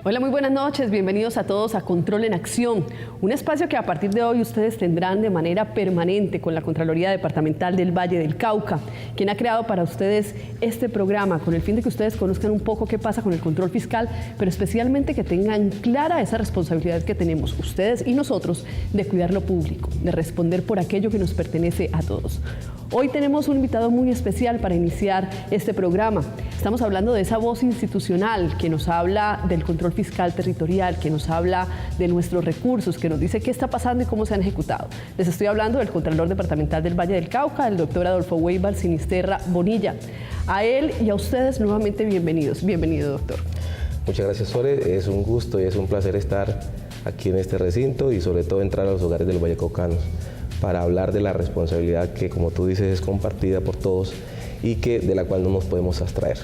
Hola, muy buenas noches, bienvenidos a todos a Control en Acción, un espacio que a partir de hoy ustedes tendrán de manera permanente con la Contraloría Departamental del Valle del Cauca, quien ha creado para ustedes este programa con el fin de que ustedes conozcan un poco qué pasa con el control fiscal, pero especialmente que tengan clara esa responsabilidad que tenemos ustedes y nosotros de cuidar lo público, de responder por aquello que nos pertenece a todos. Hoy tenemos un invitado muy especial para iniciar este programa. Estamos hablando de esa voz institucional que nos habla del control fiscal territorial, que nos habla de nuestros recursos, que nos dice qué está pasando y cómo se han ejecutado. Les estoy hablando del Contralor Departamental del Valle del Cauca, el doctor Adolfo Weibar Sinisterra Bonilla. A él y a ustedes nuevamente bienvenidos. Bienvenido, doctor. Muchas gracias, Sore. Es un gusto y es un placer estar aquí en este recinto y sobre todo entrar a los hogares de los vallecaucanos para hablar de la responsabilidad que, como tú dices, es compartida por todos y de la cual no nos podemos abstraer.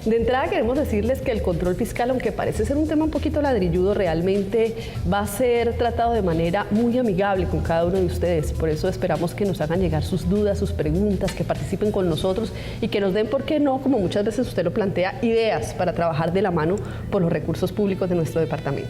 De entrada queremos decirles que el control fiscal, aunque parece ser un tema un poquito ladrilludo, realmente va a ser tratado de manera muy amigable con cada uno de ustedes. Por eso esperamos que nos hagan llegar sus dudas, sus preguntas, que participen con nosotros y que nos den, ¿por qué no?, como muchas veces usted lo plantea, ideas para trabajar de la mano por los recursos públicos de nuestro departamento.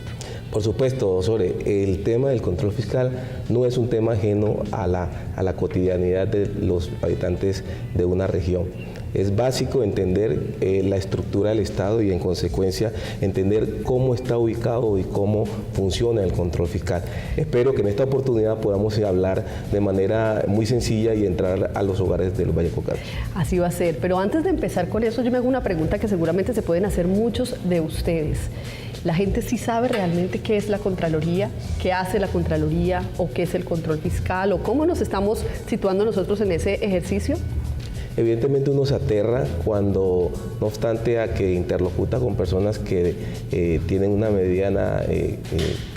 Por supuesto, Sore, el tema del control fiscal no es un tema ajeno a la cotidianidad de los habitantes de una región. Es básico entender la estructura del Estado y en consecuencia entender cómo está ubicado y cómo funciona el control fiscal. Espero que en esta oportunidad podamos hablar de manera muy sencilla y entrar a los hogares de los vallecaucanos. Así va a ser, pero antes de empezar con eso yo me hago una pregunta que seguramente se pueden hacer muchos de ustedes. ¿La gente sí sabe realmente qué es la Contraloría, qué hace la Contraloría o qué es el control fiscal o cómo nos estamos situando nosotros en ese ejercicio? Evidentemente uno se aterra cuando, no obstante a que interlocuta con personas que tienen una mediana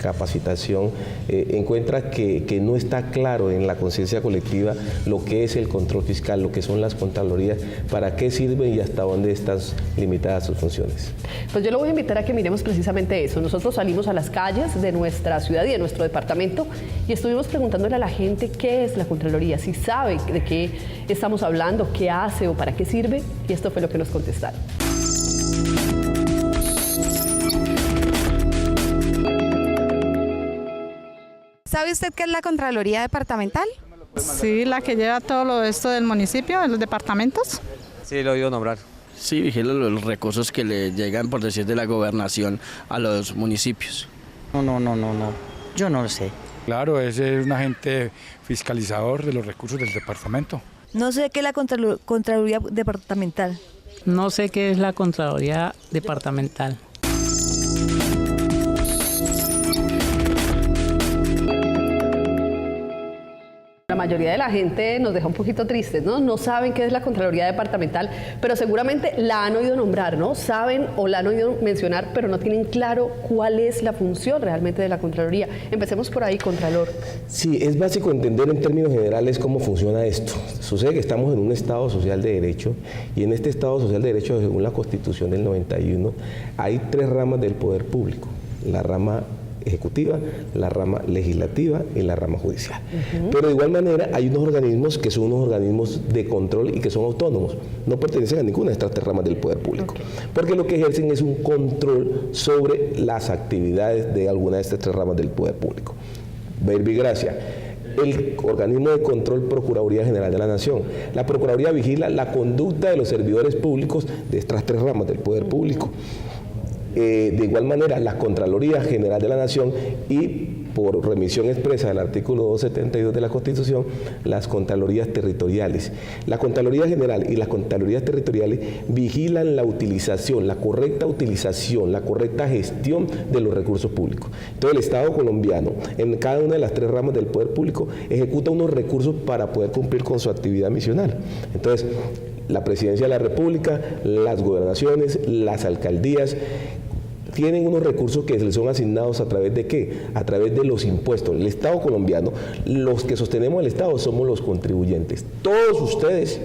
capacitación, encuentra que no está claro en la conciencia colectiva lo que es el control fiscal, lo que son las contralorías, para qué sirven y hasta dónde están limitadas sus funciones. Pues yo lo voy a invitar a que miremos precisamente eso. Nosotros salimos a las calles de nuestra ciudad y de nuestro departamento y estuvimos preguntándole a la gente qué es la Contraloría, si sabe de qué estamos hablando, qué hace o para qué sirve, y esto fue lo que nos contestaron. ¿Sabe usted qué es la Contraloría Departamental? Sí, la que lleva todo esto del municipio, de los departamentos. Sí, lo he oído nombrar. Sí, vigila los recursos que le llegan, por decir, de la gobernación a los municipios. No, yo no lo sé. Claro, es un agente fiscalizador de los recursos del departamento. No sé qué es la Contraloría Departamental. No sé qué es la Contraloría Departamental. La mayoría de la gente nos deja un poquito tristes, ¿no? No saben qué es la Contraloría Departamental, pero seguramente la han oído nombrar, ¿no? Saben o la han oído mencionar, pero no tienen claro cuál es la función realmente de la Contraloría. Empecemos por ahí, Contralor. Sí, es básico entender en términos generales cómo funciona esto. Sucede que estamos en un Estado social de derecho y en este Estado social de derecho, según la Constitución del 91, hay tres ramas del poder público. La rama ejecutiva, la rama legislativa y la rama judicial. Pero de igual manera hay unos organismos que son unos organismos de control y que son autónomos, no pertenecen a ninguna de estas tres ramas del poder público, porque lo que ejercen es un control sobre las actividades de alguna de estas tres ramas del poder público. Verbigracia. El organismo de control Procuraduría General de la Nación. La Procuraduría vigila la conducta de los servidores públicos de estas tres ramas del poder público. De igual manera, la Contraloría General de la Nación y, por remisión expresa del artículo 272 de la Constitución, las Contralorías Territoriales. La Contraloría General y las Contralorías Territoriales vigilan la utilización, la correcta gestión de los recursos públicos. Entonces, el Estado colombiano, en cada una de las tres ramas del poder público, ejecuta unos recursos para poder cumplir con su actividad misional. Entonces, la Presidencia de la República, las gobernaciones, las alcaldías, tienen unos recursos que les son asignados a través de ¿qué? A través de los impuestos. El Estado colombiano, los que sostenemos el Estado somos los contribuyentes. Todos ustedes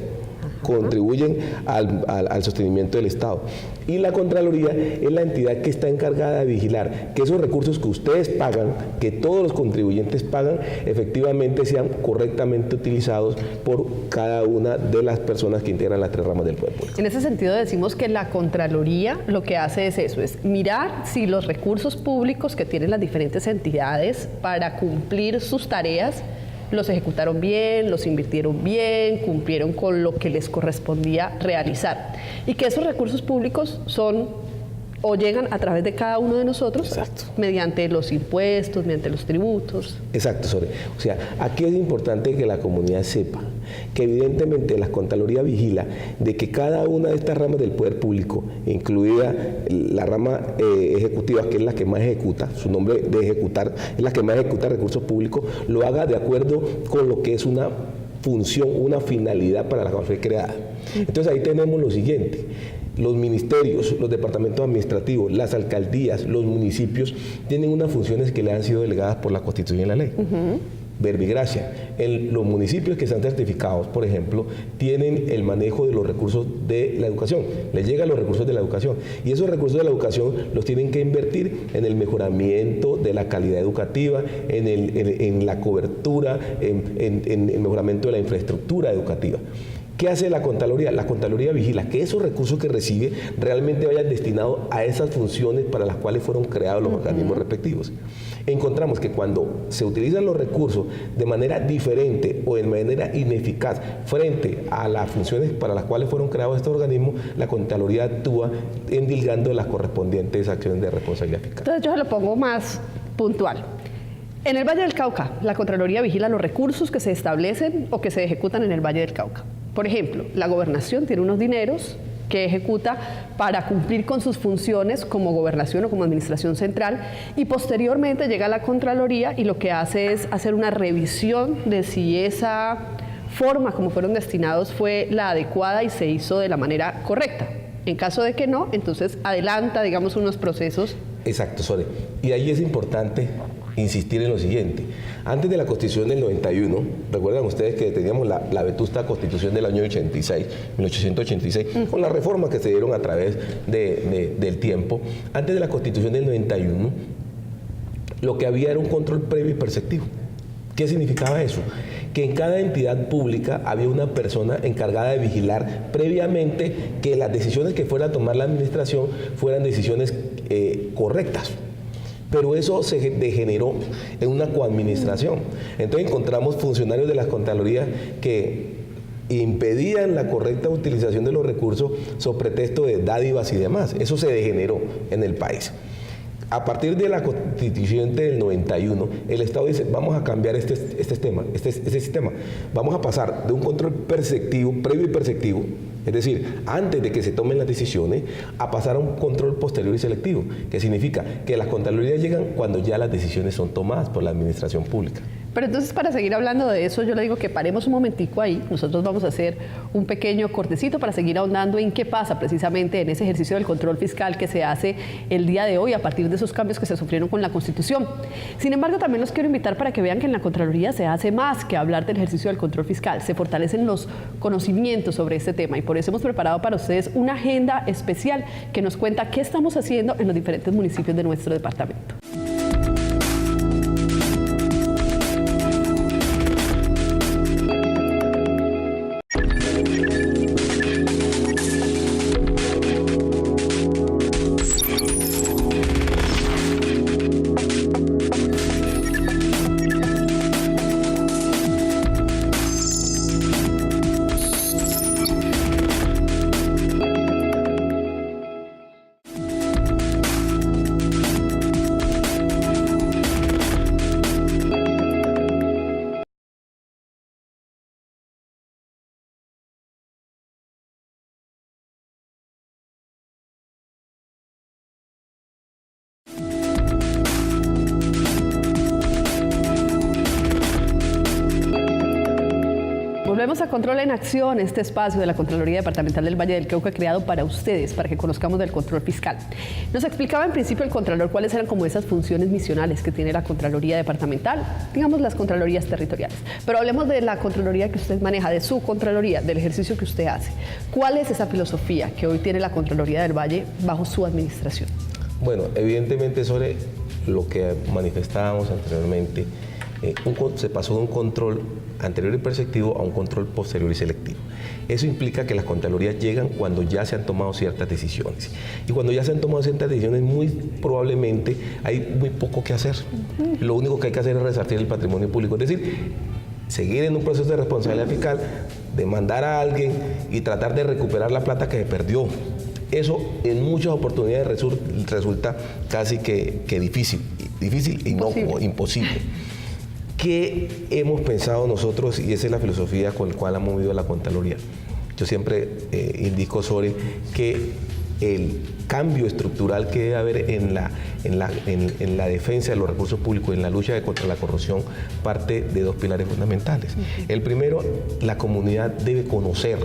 contribuyen al sostenimiento del Estado. Y la Contraloría es la entidad que está encargada de vigilar que esos recursos que ustedes pagan, que todos los contribuyentes pagan, efectivamente sean correctamente utilizados por cada una de las personas que integran las tres ramas del poder público. En ese sentido decimos que la Contraloría lo que hace es eso, es mirar si los recursos públicos que tienen las diferentes entidades para cumplir sus tareas los ejecutaron bien, los invirtieron bien, cumplieron con lo que les correspondía realizar. Y que esos recursos públicos son o llegan a través de cada uno de nosotros. Exacto. Mediante los impuestos, mediante los tributos. Exacto, Sore. O sea, aquí es importante que la comunidad sepa que evidentemente la Contraloría vigila de que cada una de estas ramas del poder público, incluida la rama ejecutiva, que es la que más ejecuta, su nombre de ejecutar, es la que más ejecuta recursos públicos, lo haga de acuerdo con lo que es una función, una finalidad para la cual fue creada. Entonces ahí tenemos lo siguiente. Los ministerios, los departamentos administrativos, las alcaldías, los municipios tienen unas funciones que le han sido delegadas por la Constitución y la ley. Verbigracia. Los municipios que están certificados, por ejemplo, tienen el manejo de los recursos de la educación. Les llegan los recursos de la educación. Y esos recursos de la educación los tienen que invertir en el mejoramiento de la calidad educativa, en la cobertura, en el mejoramiento de la infraestructura educativa. ¿Qué hace la Contraloría? La Contraloría vigila que esos recursos que recibe realmente vayan destinados a esas funciones para las cuales fueron creados los organismos respectivos. Encontramos que cuando se utilizan los recursos de manera diferente o de manera ineficaz frente a las funciones para las cuales fueron creados estos organismos, la Contraloría actúa endilgando las correspondientes acciones de responsabilidad fiscal. Entonces yo se lo pongo más puntual. En el Valle del Cauca, la Contraloría vigila los recursos que se establecen o que se ejecutan en el Valle del Cauca. Por ejemplo, la gobernación tiene unos dineros que ejecuta para cumplir con sus funciones como gobernación o como administración central, y posteriormente llega a la Contraloría y lo que hace es hacer una revisión de si esa forma como fueron destinados fue la adecuada y se hizo de la manera correcta. En caso de que no, entonces adelanta, digamos, unos procesos. Exacto, Sore. Y ahí es importante insistir en lo siguiente. Antes de la Constitución del 91, recuerdan ustedes que teníamos la vetusta Constitución del año 1886, con las reformas que se dieron a través del tiempo. Antes de la Constitución del 91, lo que había era un control previo y perceptivo. ¿Qué significaba eso? Que en cada entidad pública había una persona encargada de vigilar previamente que las decisiones que fuera a tomar la administración fueran decisiones correctas. Pero eso se degeneró en una coadministración. Entonces encontramos funcionarios de las Contralorías que impedían la correcta utilización de los recursos sobre pretexto de dádivas y demás. Eso se degeneró en el país. A partir de la Constitución del 91, el Estado dice, vamos a cambiar este sistema. Vamos a pasar de un control perceptivo, previo y perceptivo, es decir, antes de que se tomen las decisiones, a pasar a un control posterior y selectivo, que significa que las Contralorías llegan cuando ya las decisiones son tomadas por la administración pública. Pero entonces, para seguir hablando de eso, yo le digo que paremos un momentico ahí. Nosotros vamos a hacer un pequeño cortecito para seguir ahondando en qué pasa precisamente en ese ejercicio del control fiscal que se hace el día de hoy a partir de esos cambios que se sufrieron con la Constitución. Sin embargo, también los quiero invitar para que vean que en la Contraloría se hace más que hablar del ejercicio del control fiscal. Se fortalecen los conocimientos sobre este tema y por eso hemos preparado para ustedes una agenda especial que nos cuenta qué estamos haciendo en los diferentes municipios de nuestro departamento. Volvemos a Control en Acción, este espacio de la Contraloría Departamental del Valle del Cauca creado para ustedes, para que conozcamos del control fiscal. Nos explicaba en principio el Contralor cuáles eran como esas funciones misionales que tiene la Contraloría Departamental, digamos las Contralorías territoriales. Pero hablemos de la Contraloría que usted maneja, de su Contraloría, del ejercicio que usted hace. ¿Cuál es esa filosofía que hoy tiene la Contraloría del Valle bajo su administración? Bueno, evidentemente sobre lo que manifestábamos anteriormente, se pasó de un control anterior y perceptivo a un control posterior y selectivo. Eso implica que las Contralorías llegan cuando ya se han tomado ciertas decisiones. Y cuando ya se han tomado ciertas decisiones, muy probablemente hay muy poco que hacer. Lo único que hay que hacer es resarcir el patrimonio público. Es decir, seguir en un proceso de responsabilidad fiscal, demandar a alguien y tratar de recuperar la plata que se perdió. Eso en muchas oportunidades resulta casi que difícil y no imposible. ¿Qué hemos pensado nosotros? Y esa es la filosofía con la cual ha movido la Contraloría. Yo siempre indico sobre que el cambio estructural que debe haber en la defensa de los recursos públicos, en la lucha contra la corrupción, parte de dos pilares fundamentales. El primero, la comunidad debe conocer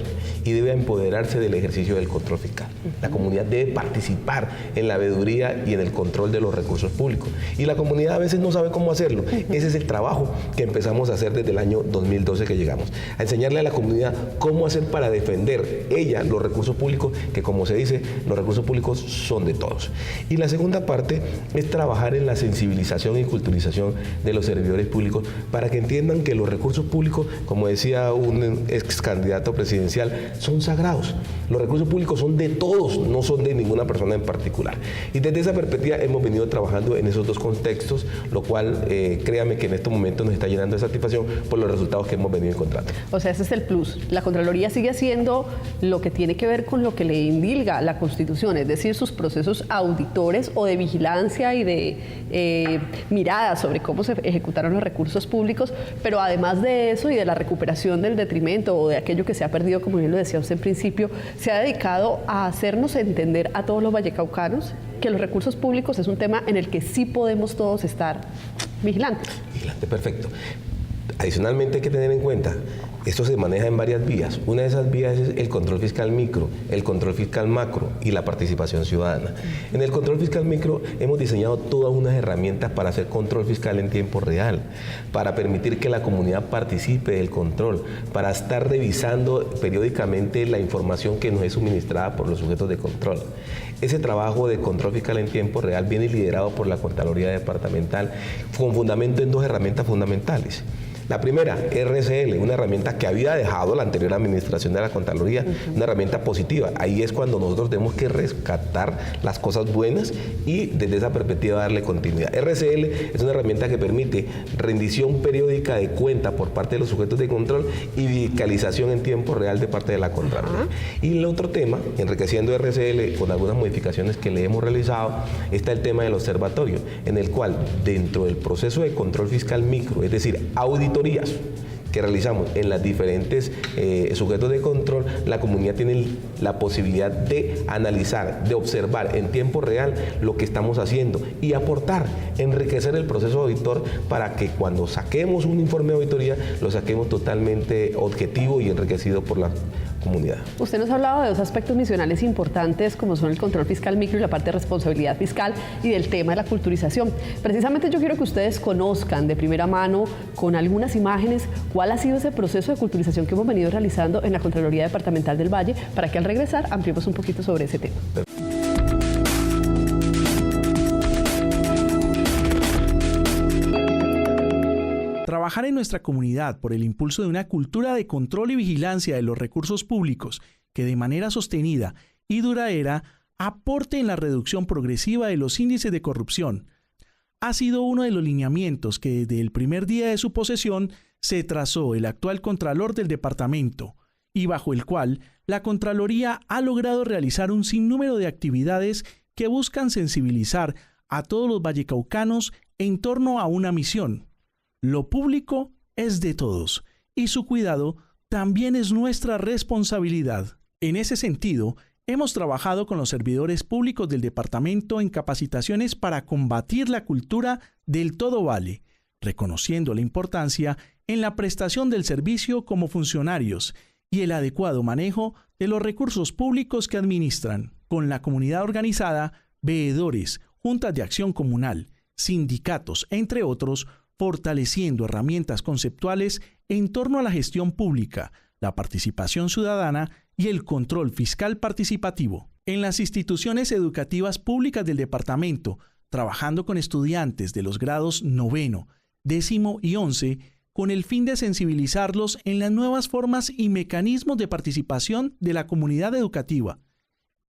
y debe empoderarse del ejercicio del control fiscal. La comunidad debe participar en la veeduría y en el control de los recursos públicos. Y la comunidad a veces no sabe cómo hacerlo. Ese es el trabajo que empezamos a hacer desde el año 2012 que llegamos. A enseñarle a la comunidad cómo hacer para defender ella los recursos públicos, que como se dice, los recursos públicos son de todos. Y la segunda parte es trabajar en la sensibilización y culturización de los servidores públicos para que entiendan que los recursos públicos, como decía un ex candidato presidencial, son sagrados. Los recursos públicos son de todos, no son de ninguna persona en particular. Y desde esa perspectiva hemos venido trabajando en esos dos contextos, lo cual, créame que en este momento nos está llenando de satisfacción por los resultados que hemos venido encontrando. O sea, ese es el plus. La Contraloría sigue haciendo lo que tiene que ver con lo que le indilga la Constitución, es decir, sus procesos auditores o de vigilancia y de mirada sobre cómo se ejecutaron los recursos públicos, pero además de eso y de la recuperación del detrimento o de aquello que se ha perdido, como bien lo decía usted en principio, se ha dedicado a hacernos entender a todos los vallecaucanos que los recursos públicos es un tema en el que sí podemos todos estar vigilantes. Vigilante, perfecto. Adicionalmente hay que tener en cuenta, esto se maneja en varias vías. Una de esas vías es el control fiscal micro, el control fiscal macro y la participación ciudadana. En el control fiscal micro hemos diseñado todas unas herramientas para hacer control fiscal en tiempo real, para permitir que la comunidad participe del control, para estar revisando periódicamente la información que nos es suministrada por los sujetos de control. Ese trabajo de control fiscal en tiempo real viene liderado por la Contraloría Departamental con fundamento en dos herramientas fundamentales. La primera, RCL, una herramienta que había dejado la anterior administración de la Contraloría, una herramienta positiva. Ahí es cuando nosotros tenemos que rescatar las cosas buenas y desde esa perspectiva darle continuidad. RCL es una herramienta que permite rendición periódica de cuenta por parte de los sujetos de control y fiscalización en tiempo real de parte de la Contraloría. Y el otro tema, enriqueciendo RCL con algunas modificaciones que le hemos realizado, está el tema del observatorio, en el cual dentro del proceso de control fiscal micro, es decir, auditorías que realizamos en las diferentes sujetos de control, la comunidad tiene la posibilidad de analizar, de observar en tiempo real lo que estamos haciendo y aportar, enriquecer el proceso auditor para que cuando saquemos un informe de auditoría lo saquemos totalmente objetivo y enriquecido por la comunidad. Usted nos ha hablado de dos aspectos misionales importantes como son el control fiscal micro y la parte de responsabilidad fiscal y del tema de la culturización. Precisamente yo quiero que ustedes conozcan de primera mano con algunas imágenes cuál ha sido ese proceso de culturización que hemos venido realizando en la Contraloría Departamental del Valle para que al regresar ampliemos un poquito sobre ese tema. Trabajar en nuestra comunidad por el impulso de una cultura de control y vigilancia de los recursos públicos que de manera sostenida y duradera aporte en la reducción progresiva de los índices de corrupción ha sido uno de los lineamientos que desde el primer día de su posesión se trazó el actual Contralor del departamento y bajo el cual la Contraloría ha logrado realizar un sinnúmero de actividades que buscan sensibilizar a todos los vallecaucanos en torno a una misión. Lo público es de todos y su cuidado también es nuestra responsabilidad. En ese sentido, hemos trabajado con los servidores públicos del departamento en capacitaciones para combatir la cultura del todo vale, reconociendo la importancia en la prestación del servicio como funcionarios y el adecuado manejo de los recursos públicos que administran, con la comunidad organizada, veedores, juntas de acción comunal, sindicatos, entre otros, fortaleciendo herramientas conceptuales en torno a la gestión pública, la participación ciudadana y el control fiscal participativo. En las instituciones educativas públicas del departamento, trabajando con estudiantes de los grados 9, 10 y 11, con el fin de sensibilizarlos en las nuevas formas y mecanismos de participación de la comunidad educativa,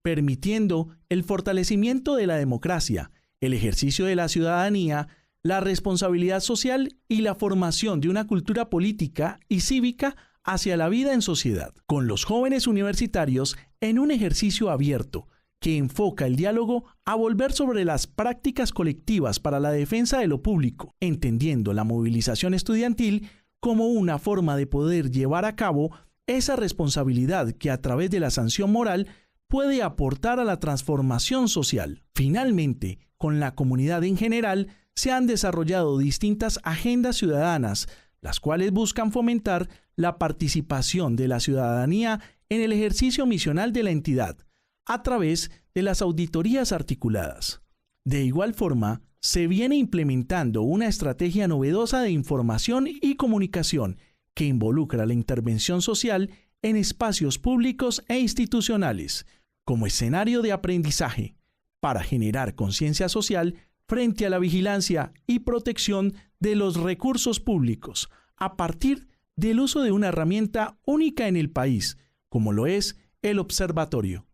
permitiendo el fortalecimiento de la democracia, el ejercicio de la ciudadanía, la responsabilidad social y la formación de una cultura política y cívica hacia la vida en sociedad, con los jóvenes universitarios en un ejercicio abierto que enfoca el diálogo a volver sobre las prácticas colectivas para la defensa de lo público, entendiendo la movilización estudiantil como una forma de poder llevar a cabo esa responsabilidad que a través de la sanción moral puede aportar a la transformación social. Finalmente, con la comunidad en general, se han desarrollado distintas agendas ciudadanas, las cuales buscan fomentar la participación de la ciudadanía en el ejercicio misional de la entidad, a través de las auditorías articuladas. De igual forma, se viene implementando una estrategia novedosa de información y comunicación que involucra la intervención social en espacios públicos e institucionales, como escenario de aprendizaje, para generar conciencia social frente a la vigilancia y protección de los recursos públicos, a partir del uso de una herramienta única en el país, como lo es el observatorio.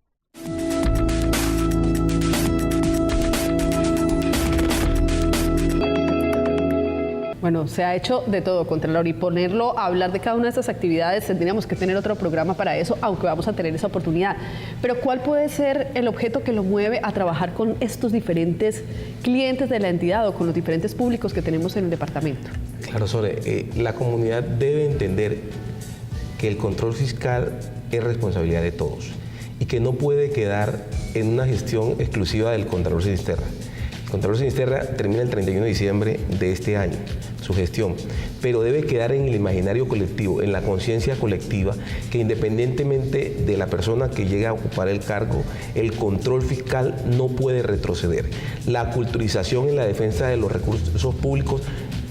Bueno, se ha hecho de todo, Contralor, y ponerlo a hablar de cada una de estas actividades, tendríamos que tener otro programa para eso, aunque vamos a tener esa oportunidad. Pero ¿cuál puede ser el objeto que lo mueve a trabajar con estos diferentes clientes de la entidad o con los diferentes públicos que tenemos en el departamento? Claro, Sore, la comunidad debe entender que el control fiscal es responsabilidad de todos y que no puede quedar en una gestión exclusiva del Contralor Sinisterra. El Contralor Sinisterra termina el 31 de diciembre de este año, su gestión, pero debe quedar en el imaginario colectivo, en la conciencia colectiva, que independientemente de la persona que llegue a ocupar el cargo, el control fiscal no puede retroceder. La culturización en la defensa de los recursos públicos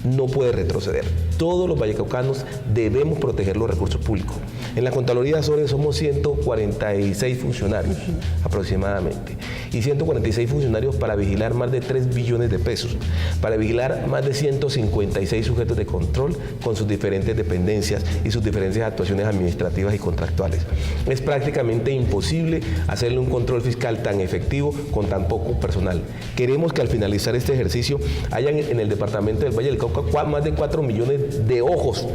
no puede retroceder. Todos los vallecaucanos debemos proteger los recursos públicos. En la Contraloría Sore somos 146 funcionarios aproximadamente, y 146 funcionarios para vigilar más de 3 billones de pesos, para vigilar más de 156 sujetos de control con sus diferentes dependencias y sus diferentes actuaciones administrativas y contractuales. Es prácticamente imposible hacerle un control fiscal tan efectivo con tan poco personal. Queremos que al finalizar este ejercicio hayan en el departamento del Valle del Cauca más de 4 millones de ojos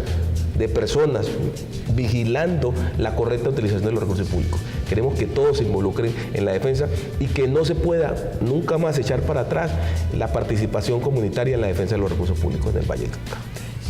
de personas vigilando la correcta utilización de los recursos públicos. Queremos que todos se involucren en la defensa y que no se pueda nunca más echar para atrás la participación comunitaria en la defensa de los recursos públicos en el Valle del Cauca.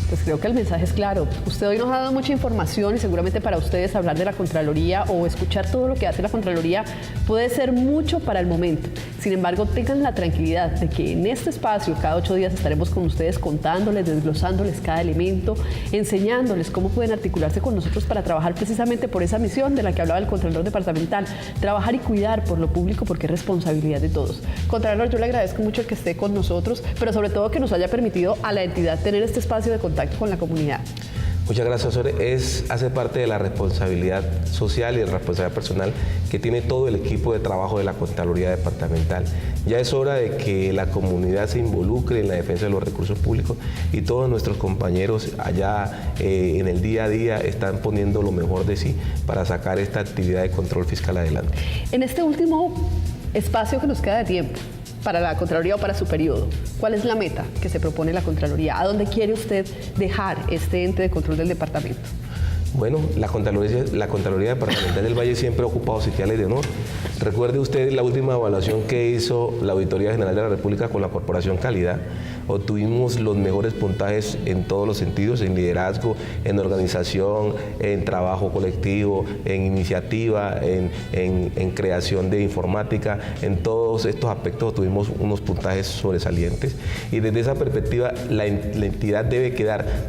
Pues creo que el mensaje es claro. Usted hoy nos ha dado mucha información y seguramente para ustedes hablar de la Contraloría o escuchar todo lo que hace la Contraloría puede ser mucho para el momento. Sin embargo, tengan la tranquilidad de que en este espacio cada 8 días estaremos con ustedes contándoles, desglosándoles cada elemento, enseñándoles cómo pueden articularse con nosotros para trabajar precisamente por esa misión de la que hablaba el Contralor Departamental, trabajar y cuidar por lo público porque es responsabilidad de todos. Contralor, yo le agradezco mucho que esté con nosotros, pero sobre todo que nos haya permitido a la entidad tener este espacio de contacto con la comunidad. Muchas gracias, Sore. Hace parte de la responsabilidad social y de la responsabilidad personal que tiene todo el equipo de trabajo de la Contraloría Departamental. Ya es hora de que la comunidad se involucre en la defensa de los recursos públicos y todos nuestros compañeros allá en el día a día están poniendo lo mejor de sí para sacar esta actividad de control fiscal adelante. En este último espacio que nos queda de tiempo, para la Contraloría o para su periodo, ¿cuál es la meta que se propone la Contraloría? ¿A dónde quiere usted dejar este ente de control del departamento? Bueno, la Contraloría Departamental del Valle siempre ha ocupado sitiales de honor. Recuerde usted la última evaluación que hizo la Auditoría General de la República con la Corporación Calidad. Obtuvimos los mejores puntajes en todos los sentidos, en liderazgo, en organización, en trabajo colectivo, en iniciativa, en creación de informática. En todos estos aspectos tuvimos unos puntajes sobresalientes y desde esa perspectiva la entidad debe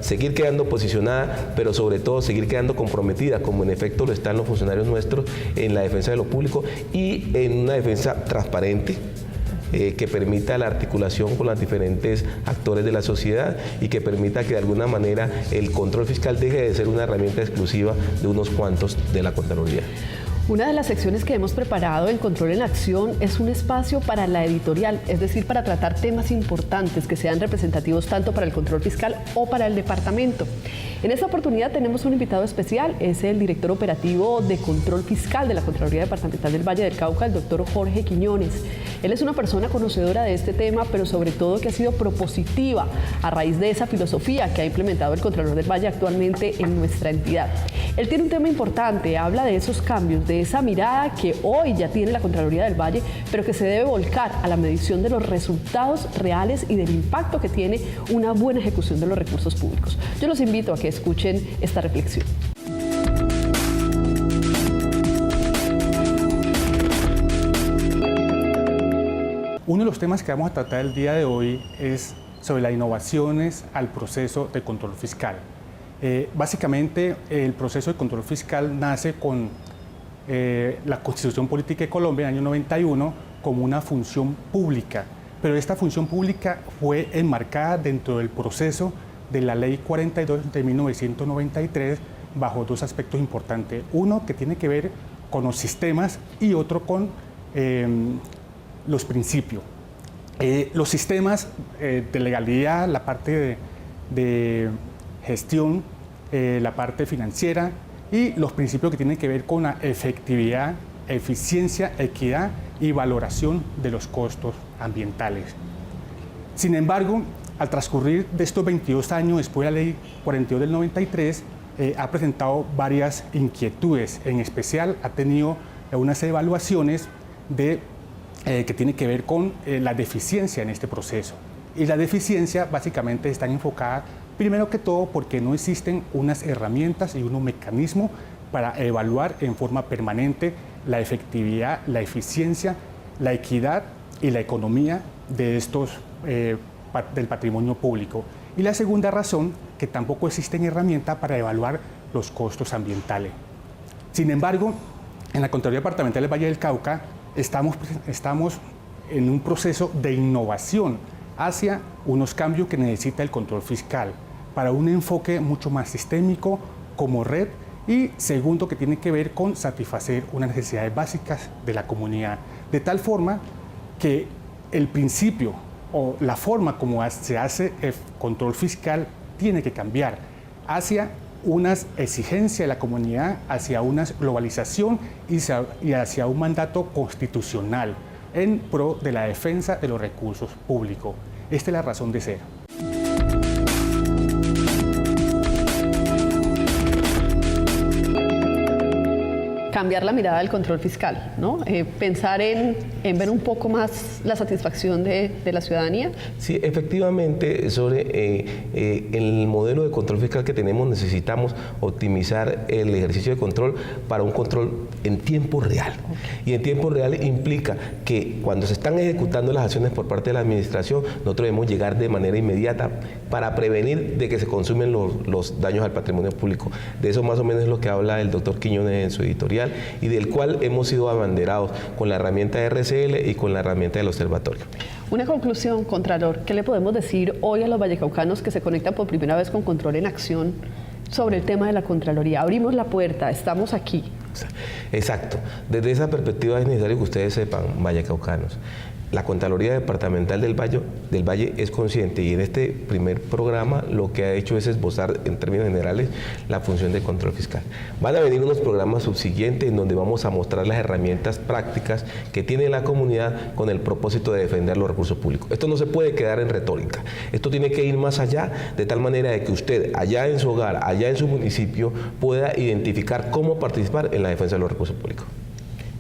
seguir quedando posicionada, pero sobre todo seguir quedando comprometida, como en efecto lo están los funcionarios nuestros, en la defensa de lo público y en una defensa transparente, que permita la articulación con los diferentes actores de la sociedad y que permita que de alguna manera el control fiscal deje de ser una herramienta exclusiva de unos cuantos de la Contraloría. Una de las secciones que hemos preparado en Control en Acción es un espacio para la editorial, es decir, para tratar temas importantes que sean representativos tanto para el control fiscal o para el departamento. En esta oportunidad tenemos un invitado especial, es el director operativo de Control Fiscal de la Contraloría Departamental del Valle del Cauca, el doctor Jorge Quiñones. Él es una persona conocedora de este tema, pero sobre todo que ha sido propositiva a raíz de esa filosofía que ha implementado el Contralor del Valle actualmente en nuestra entidad. Él tiene un tema importante, habla de esos cambios, de esa mirada que hoy ya tiene la Contraloría del Valle, pero que se debe volcar a la medición de los resultados reales y del impacto que tiene una buena ejecución de los recursos públicos. Yo los invito a que escuchen esta reflexión. Uno de los temas que vamos a tratar el día de hoy es sobre las innovaciones al proceso de control fiscal. Básicamente, el proceso de control fiscal nace con la Constitución Política de Colombia en el año 91 como una función pública, pero esta función pública fue enmarcada dentro del proceso de la Ley 42 de 1993 bajo dos aspectos importantes. Uno que tiene que ver con los sistemas y otro con los principios. Los sistemas de legalidad, la parte de gestión, la parte financiera y los principios que tienen que ver con la efectividad, eficiencia, equidad y valoración de los costos ambientales. Sin embargo, al transcurrir de estos 22 años después de la Ley 42 del 93, ha presentado varias inquietudes. En especial, ha tenido unas evaluaciones que tienen que ver con la deficiencia en este proceso. Y la deficiencia básicamente está enfocada, primero que todo, porque no existen unas herramientas y unos mecanismos para evaluar en forma permanente la efectividad, la eficiencia, la equidad y la economía de estos del patrimonio público. Y la segunda razón, que tampoco existen herramientas para evaluar los costos ambientales. Sin embargo, en la Contraloría Departamental del Valle del Cauca estamos en un proceso de innovación hacia unos cambios que necesita el control fiscal para un enfoque mucho más sistémico como red y segundo que tiene que ver con satisfacer unas necesidades básicas de la comunidad, de tal forma que el principio o la forma como se hace el control fiscal tiene que cambiar hacia unas exigencias de la comunidad, hacia una globalización y hacia un mandato constitucional en pro de la defensa de los recursos públicos. Esta es la razón de ser. Cambiar la mirada del control fiscal, ¿no? Pensar en ver un poco más la satisfacción de la ciudadanía. Sí, efectivamente, sobre el modelo de control fiscal que tenemos necesitamos optimizar el ejercicio de control para un control en tiempo real. Y en tiempo real implica que cuando se están ejecutando las acciones por parte de la administración, nosotros debemos llegar de manera inmediata para prevenir de que se consumen los daños al patrimonio público. De eso más o menos es lo que habla el doctor Quiñones en su editorial y del cual hemos sido abanderados con la herramienta de RCL y con la herramienta del observatorio. Una conclusión, Contralor, ¿qué le podemos decir hoy a los vallecaucanos que se conectan por primera vez con Control en Acción sobre el tema de la Contraloría? Abrimos la puerta, estamos aquí. Exacto. Desde esa perspectiva es necesario que ustedes sepan, vallecaucanos, la Contraloría Departamental del Valle es consciente y en este primer programa lo que ha hecho es esbozar en términos generales la función de control fiscal. Van a venir unos programas subsiguientes en donde vamos a mostrar las herramientas prácticas que tiene la comunidad con el propósito de defender los recursos públicos. Esto no se puede quedar en retórica, esto tiene que ir más allá de tal manera de que usted allá en su hogar, allá en su municipio pueda identificar cómo participar en la defensa de los recursos públicos.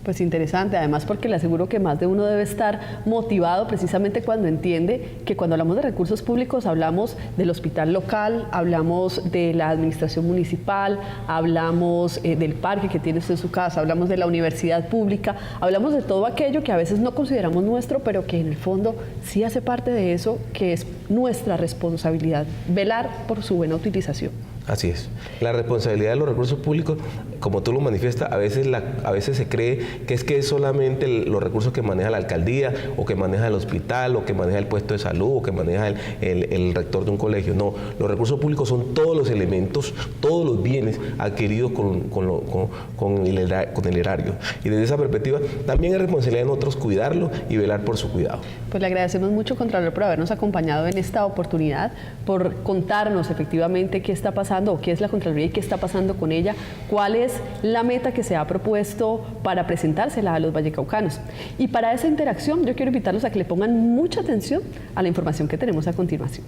Pues interesante, además porque le aseguro que más de uno debe estar motivado precisamente cuando entiende que cuando hablamos de recursos públicos hablamos del hospital local, hablamos de la administración municipal, hablamos del parque que tiene usted en su casa, hablamos de la universidad pública, hablamos de todo aquello que a veces no consideramos nuestro, pero que en el fondo sí hace parte de eso, que es nuestra responsabilidad, velar por su buena utilización. Así es. La responsabilidad de los recursos públicos, como tú lo manifiestas, a veces se cree que es solamente los recursos que maneja la alcaldía, o que maneja el hospital, o que maneja el puesto de salud, o que maneja el rector de un colegio. No, los recursos públicos son todos los elementos, todos los bienes adquiridos con el erario. Y desde esa perspectiva, también es responsabilidad de nosotros cuidarlo y velar por su cuidado. Pues le agradecemos mucho, Contralor, por habernos acompañado en esta oportunidad, por contarnos efectivamente qué está pasando, o qué es la Contraloría y qué está pasando con ella, cuál es la meta que se ha propuesto para presentársela a los vallecaucanos. Y para esa interacción yo quiero invitarlos a que le pongan mucha atención a la información que tenemos a continuación.